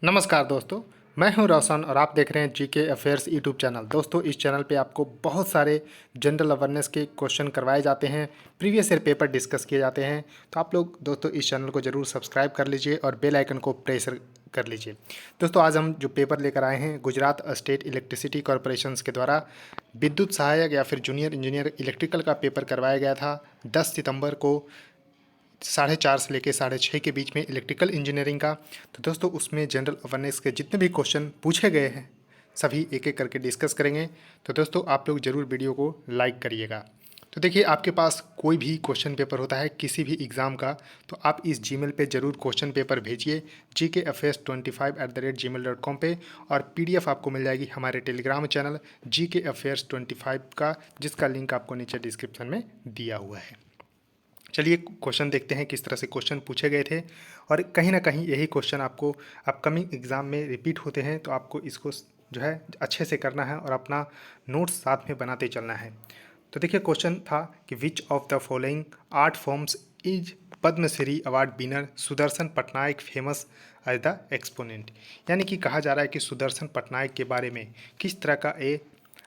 नमस्कार दोस्तों, मैं हूं रोशन और आप देख रहे हैं जीके अफेयर्स यूट्यूब चैनल। दोस्तों, इस चैनल पे आपको बहुत सारे जनरल अवेयरनेस के क्वेश्चन करवाए जाते हैं, प्रीवियस ईयर पेपर डिस्कस किए जाते हैं। तो आप लोग दोस्तों इस चैनल को ज़रूर सब्सक्राइब कर लीजिए और बेल आइकन को प्रेस कर लीजिए। दोस्तों, आज हम जो पेपर लेकर आए हैं, गुजरात स्टेट इलेक्ट्रिसिटी कॉरपोरेशन के द्वारा विद्युत सहायक या फिर जूनियर इंजीनियर इलेक्ट्रिकल का पेपर करवाया गया था 10 सितंबर को 4:30 से लेकर 6:30 के बीच में इलेक्ट्रिकल इंजीनियरिंग का। तो दोस्तों, उसमें जनरल अवेयरनेस के जितने भी क्वेश्चन पूछे गए हैं सभी एक एक करके डिस्कस करेंगे। तो दोस्तों, आप लोग ज़रूर वीडियो को लाइक करिएगा। तो देखिए, आपके पास कोई भी क्वेश्चन पेपर होता है किसी भी एग्ज़ाम का, तो आप इस जीमेल पे ज़रूर क्वेश्चन पेपर भेजिए gkaffairs25@gmail.com पे। और पीडीएफ आपको मिल जाएगी हमारे टेलीग्राम चैनल gkaffairs25 का, जिसका लिंक आपको नीचे डिस्क्रिप्शन में दिया हुआ है। चलिए क्वेश्चन देखते हैं किस तरह से क्वेश्चन पूछे गए थे, और कहीं ना कहीं यही क्वेश्चन आपको अपकमिंग एग्ज़ाम में रिपीट होते हैं। तो आपको इसको जो है अच्छे से करना है और अपना नोट्स साथ में बनाते चलना है। तो देखिए, क्वेश्चन था कि which of the following art forms is Padmashri award winner Sudarshan Pattnaik famous as the exponent. यानी कि कहा जा रहा है कि सुदर्शन पटनायक के बारे में किस तरह का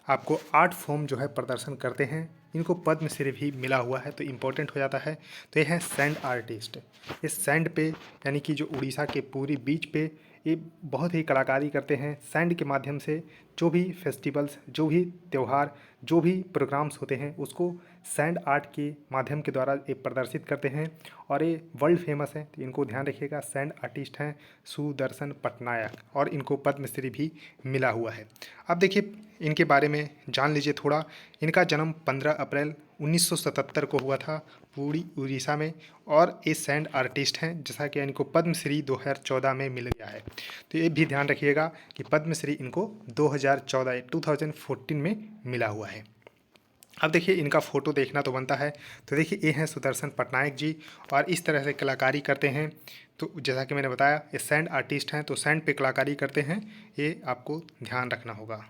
आपको आर्ट फॉर्म जो है प्रदर्शन करते हैं, इनको पद्मश्री भी मिला हुआ है, तो इम्पोर्टेंट हो जाता है। तो ये है सैंड आर्टिस्ट। इस सैंड पे यानी कि जो उड़ीसा के पूरी बीच पे ये बहुत ही कलाकारी करते हैं। सैंड के माध्यम से जो भी फेस्टिवल्स, जो भी त्यौहार, जो भी प्रोग्राम्स होते हैं, उसको सैंड आर्ट के माध्यम के द्वारा ये प्रदर्शित करते हैं और ये वर्ल्ड फेमस है। तो इनको ध्यान रखिएगा, सैंड आर्टिस्ट हैं सुदर्शन पटनायक, और इनको पद्मश्री भी मिला हुआ है। अब देखिए, इनके बारे में जान लीजिए थोड़ा। इनका जन्म 15 अप्रैल 1977 को हुआ था पूरी उड़ीसा में, और ये सैंड आर्टिस्ट हैं, जैसा कि इनको पद्मश्री 2014 में मिल गया है। तो ये भी ध्यान रखिएगा कि पद्मश्री इनको 2014 में मिला हुआ है। अब देखिए, इनका फ़ोटो देखना तो बनता है। तो देखिए, ये हैं सुदर्शन पटनायक जी, और इस तरह से कलाकारी करते हैं। तो जैसा कि मैंने बताया, ये सैंड आर्टिस्ट हैं, तो सैंड पे कलाकारी करते हैं, ये आपको ध्यान रखना होगा।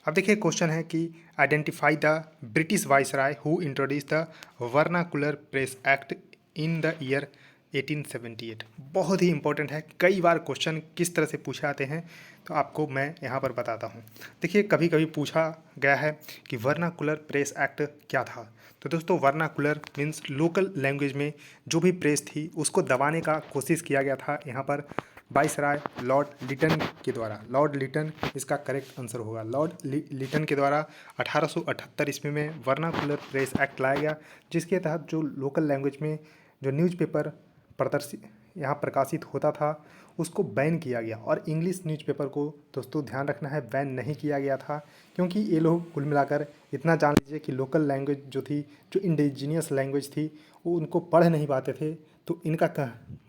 अब देखिए, क्वेश्चन है कि identify the British viceroy who introduce the vernacular press act in the year 1878। बहुत ही इंपॉर्टेंट है, कई बार क्वेश्चन किस तरह से पूछे आते हैं, तो आपको मैं यहाँ पर बताता हूँ। देखिए, कभी कभी पूछा गया है कि वर्नाकुलर प्रेस एक्ट क्या था। तो दोस्तों, वर्नाकुलर मीन्स लोकल लैंग्वेज में जो भी प्रेस थी उसको दबाने का कोशिश किया गया था यहाँ पर वाइसराय लॉर्ड लिटन के द्वारा। लॉर्ड लिटन इसका करेक्ट आंसर होगा। लॉर्ड लिटन के द्वारा 1878 ईस्वी में वर्नाकुलर प्रेस एक्ट लाया गया, जिसके तहत जो लोकल लैंग्वेज में जो न्यूज़पेपर प्रदर्शित यहाँ प्रकाशित होता था उसको बैन किया गया। और इंग्लिश न्यूज़पेपर को दोस्तों ध्यान रखना है, बैन नहीं किया गया था, क्योंकि ये लोग कुल मिलाकर इतना जान लीजिए कि लोकल लैंग्वेज जो थी, जो इंडिजीनियस लैंग्वेज थी, वो उनको पढ़ नहीं पाते थे। तो इनका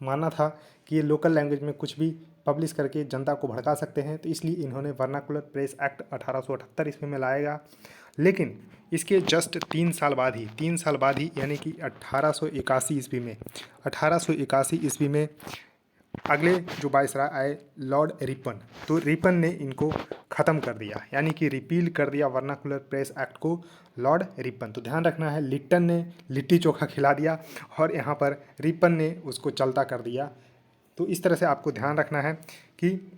मानना था कि ये लोकल लैंग्वेज में कुछ भी पब्लिश करके जनता को भड़का सकते हैं, तो इसलिए इन्होंने वर्नाकुलर प्रेस एक्ट 1878 ईस्वी में लाएगा। लेकिन इसके जस्ट 3 साल बाद ही यानी कि 1881 ईस्वी में 1881 ईस्वी में अगले जो वाइसराय आए लॉर्ड रिपन, तो रिपन ने इनको ख़त्म कर दिया, यानी कि रिपील कर दिया वर्नाकुलर प्रेस एक्ट को लॉर्ड रिपन। तो ध्यान रखना है, लिट्टन ने लिट्टी चोखा खिला दिया और यहाँ पर रिपन ने उसको चलता कर दिया। तो इस तरह से आपको ध्यान रखना है कि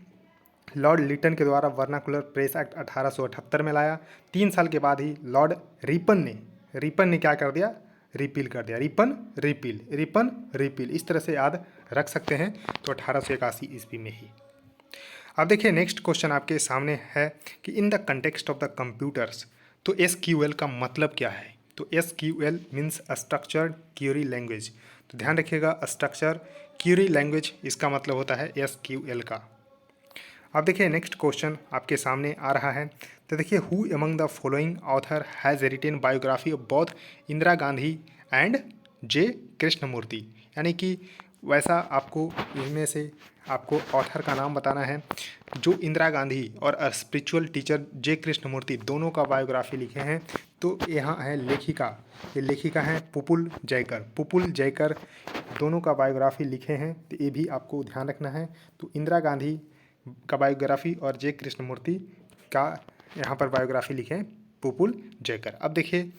लॉर्ड लिटन के द्वारा वर्नाकुलर प्रेस एक्ट 1878 में लाया। 3 साल के बाद ही लॉर्ड रिपन ने क्या कर दिया, रिपील कर दिया। रिपन रिपील, इस तरह से याद रख सकते हैं। तो 1881 ईस्वी में ही। अब देखिए, नेक्स्ट क्वेश्चन आपके सामने है कि in the context of the computers, तो एसक्यूएल का मतलब क्या है। तो SQL means structured Curie language. तो ध्यान रखिएगा, स्ट्रक्चर क्यूरी लैंग्वेज इसका मतलब होता है एसक्यूएल का। अब देखिए, नेक्स्ट क्वेश्चन आपके सामने आ रहा है। तो देखिए, who among the following author has written biography of both Indira Gandhi and J Krishnamurti. यानी कि वैसा आपको इनमें से आपको ऑथर का नाम बताना है जो इंदिरा गांधी और स्पिरिचुअल टीचर जे कृष्णमूर्ति दोनों का बायोग्राफी लिखे हैं। तो यहाँ है लेखिका, ये लेखिका हैं पुपुल जयकर दोनों का बायोग्राफी लिखे हैं। तो ये भी आपको ध्यान रखना है। तो इंदिरा गांधी का बायोग्राफी और जे कृष्णमूर्ति का यहाँ पर बायोग्राफी लिखे हैं पुपुल जयकर। अब देखिए,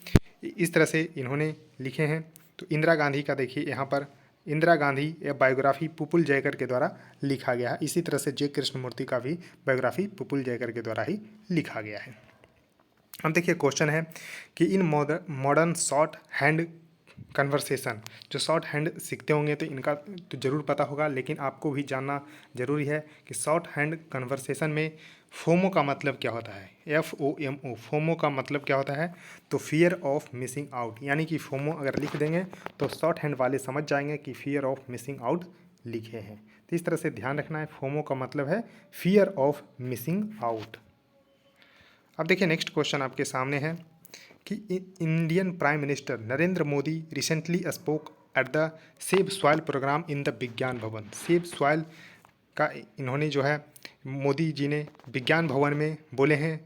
इस तरह से इन्होंने लिखे हैं। तो इंदिरा गांधी का देखिए यहाँ पर इंदिरा गांधी या बायोग्राफी पुपुल जयकर के द्वारा लिखा गया है। इसी तरह से जे कृष्णमूर्ति का भी बायोग्राफी पुपुल जयकर के द्वारा ही लिखा गया है। अब देखिए क्वेश्चन है कि in modern short hand conversation, जो शॉर्ट हैंड सीखते होंगे तो इनका तो ज़रूर पता होगा, लेकिन आपको भी जानना ज़रूरी है कि शॉर्ट हैंड कन्वर्सेशन में फोमो का मतलब क्या होता है। FOMO, फोमो का मतलब क्या होता है? तो फियर ऑफ मिसिंग आउट, यानी कि फोमो अगर लिख देंगे तो शॉर्ट हैंड वाले समझ जाएंगे कि फियर ऑफ मिसिंग आउट लिखे हैं। तो इस तरह से ध्यान रखना है, फोमो का मतलब है फियर ऑफ मिसिंग आउट। अब देखिए नेक्स्ट क्वेश्चन आपके सामने है कि Indian prime minister Narendra Modi recently spoke at the save soil programme in the Vigyan Bhawan. Save soil का इन्होंने जो है मोदी जी ने विज्ञान भवन में बोले हैं,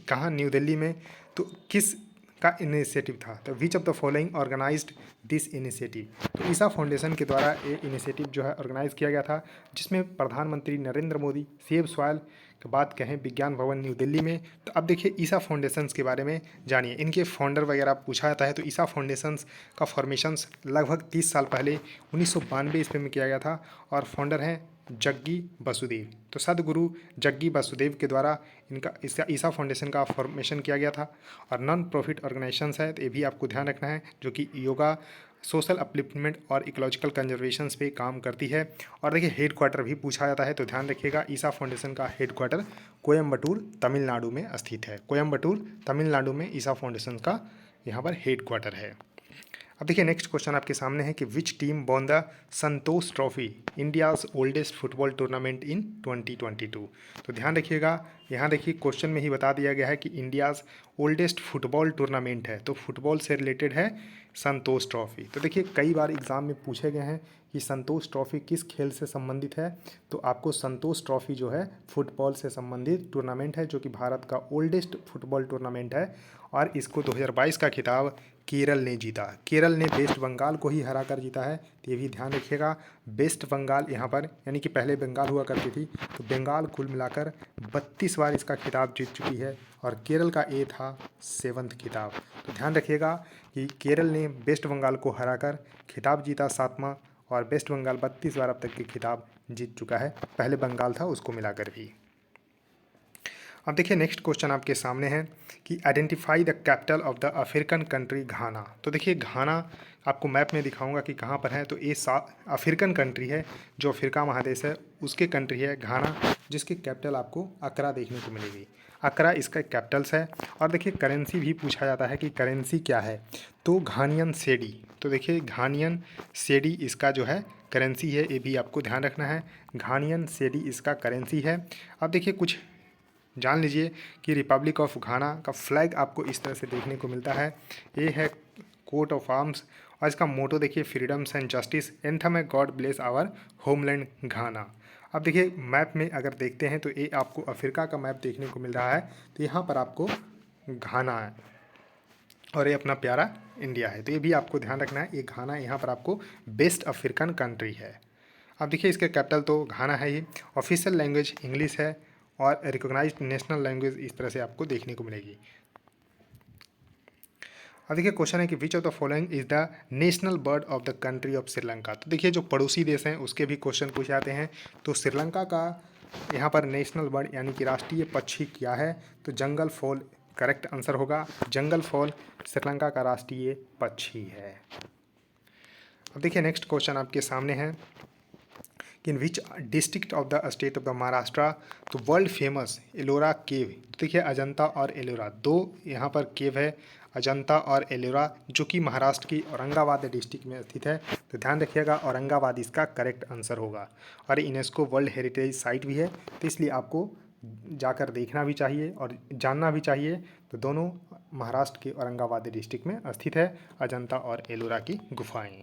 कहाँ, न्यू दिल्ली में। तो किस का इनिशिएटिव था? तो which of the following organised this initiative? तो ईसा फाउंडेशन के द्वारा ये इनिशिएटिव जो है ऑर्गेनाइज किया गया था, जिसमें प्रधानमंत्री नरेंद्र मोदी सेव सॉइल की बात कहें विज्ञान भवन न्यू दिल्ली में। तो अब देखिए ईसा फाउंडेशंस के बारे में जानिए, इनके फाउंडर वगैरह पूछा जाता है। तो ईसा फाउंडेशंस का फॉर्मेशंस लगभग 30 साल पहले 1992 ईस्वी में किया गया था और फाउंडर हैं जग्गी वसुदेव। तो सदगुरु जग्गी वसुदेव के द्वारा इनका ईसा फाउंडेशन का फॉर्मेशन किया गया था। और नॉन प्रॉफिट ऑर्गेनाइजेशंस है, तो ये भी आपको ध्यान रखना है, जो कि योगा, सोशल अपलिफ्टमेंट और इकोलॉजिकल कंजर्वेशन पे काम करती है। और देखिए हेड क्वार्टर भी पूछा जाता है, तो ध्यान रखिएगा ईसा फाउंडेशन का हेड क्वार्टर कोयम्बटूर तमिलनाडु में स्थित है। कोयम्बटूर तमिलनाडु में ईसा फाउंडेशन का यहाँ पर हेड क्वार्टर है। अब देखिए नेक्स्ट क्वेश्चन आपके सामने है कि which team won the Santosh trophy, India's oldest football tournament इन 2022। तो ध्यान रखिएगा, यहाँ देखिए क्वेश्चन में ही बता दिया गया है कि इंडियाज़ ओल्डेस्ट फुटबॉल टूर्नामेंट है, तो फुटबॉल से रिलेटेड है संतोष ट्रॉफी। तो देखिए कई बार एग्जाम में पूछे गए हैं कि संतोष ट्रॉफी किस खेल से संबंधित है। तो आपको संतोष ट्रॉफी जो है फुटबॉल से संबंधित टूर्नामेंट है, जो कि भारत का ओल्डेस्ट फुटबॉल टूर्नामेंट है। और इसको 2022 का खिताब केरल ने जीता। केरल ने वेस्ट बंगाल को ही हरा कर जीता है, तो ये भी ध्यान रखिएगा। वेस्ट बंगाल यहाँ पर, यानी कि पहले बंगाल हुआ करती थी, तो बंगाल कुल मिलाकर 32 बार इसका खिताब जीत चुकी है और केरल का ये था 7वां खिताब। तो ध्यान रखिएगा कि केरल ने वेस्ट बंगाल को हराकर खिताब जीता 7वां, और वेस्ट बंगाल 32 बार अब तक के खिताब जीत चुका है, पहले बंगाल था उसको मिलाकर भी। अब देखिए नेक्स्ट क्वेश्चन आपके सामने है कि identify the capital of the African country Ghana. तो देखिए घाना आपको मैप में दिखाऊंगा कि कहाँ पर है। तो ये अफ्रीकन कंट्री है, जो अफ्रीका महादेश है उसके कंट्री है घाना, जिसकी कैपिटल आपको अकरा देखने को मिलेगी। अकरा इसका कैपिटल्स है। और देखिए करेंसी भी पूछा जाता है कि करेंसी क्या है, तो घानियन सेडी। तो देखिए घानियन सेडी इसका जो है करेंसी है, ये भी आपको ध्यान रखना है, घानियन सेडी इसका करेंसी है। अब देखिए कुछ जान लीजिए कि रिपब्लिक ऑफ घाना का फ्लैग आपको इस तरह से देखने को मिलता है। ये है कोट ऑफ आर्म्स, और इसका मोटो देखिए फ्रीडम्स एंड जस्टिस, एंथम है गॉड ब्लेस आवर होमलैंड घाना। अब देखिए मैप में अगर देखते हैं तो ये आपको अफ्रीका का मैप देखने को मिल रहा है, तो यहाँ पर आपको घाना है और ये अपना प्यारा इंडिया है। तो ये भी आपको ध्यान रखना है, ये घाना यहाँ पर आपको बेस्ट अफ्रीकन कंट्री है। अब देखिए इसका कैपिटल तो घाना है ही, ऑफिशियल लैंग्वेज इंग्लिश है और रिकॉग्नाइज्ड नेशनल लैंग्वेज इस तरह से आपको देखने को मिलेगी। अब देखिए क्वेश्चन है कि which of the following is the national bird of the country of Sri Lanka. तो देखिए जो पड़ोसी देश हैं उसके भी क्वेश्चन पूछे जाते हैं। तो श्रीलंका का यहाँ पर नेशनल बर्ड यानी कि राष्ट्रीय पक्षी क्या है, तो जंगल फॉल करेक्ट आंसर होगा। जंगल फॉल श्रीलंका का राष्ट्रीय पक्षी है। अब देखिए नेक्स्ट क्वेश्चन आपके सामने है कि in which district of the state of the Maharashtra तो वर्ल्ड फेमस एलोरा केव। तो देखिए अजंता और एलोरा दो यहाँ पर केव है, अजंता और एलोरा, जो कि महाराष्ट्र की औरंगाबाद डिस्ट्रिक्ट में स्थित है। तो ध्यान रखिएगा औरंगाबाद इसका करेक्ट आंसर होगा। और यूनेस्को वर्ल्ड हेरिटेज साइट भी है, तो इसलिए आपको जाकर देखना भी चाहिए और जानना भी चाहिए। तो दोनों महाराष्ट्र के औरंगाबाद डिस्ट्रिक्ट में स्थित है अजंता और एलोरा की गुफाएँ।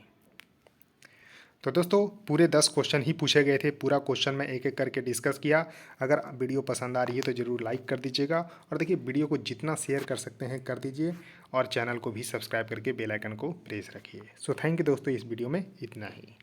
तो दोस्तों पूरे 10 क्वेश्चन ही पूछे गए थे, पूरा क्वेश्चन मैं एक एक करके डिस्कस किया। अगर वीडियो पसंद आ रही है तो ज़रूर लाइक कर दीजिएगा, और देखिए वीडियो को जितना शेयर कर सकते हैं कर दीजिए, और चैनल को भी सब्सक्राइब करके बेल आइकन को प्रेस रखिए। सो थैंक यू दोस्तों, इस वीडियो में इतना ही।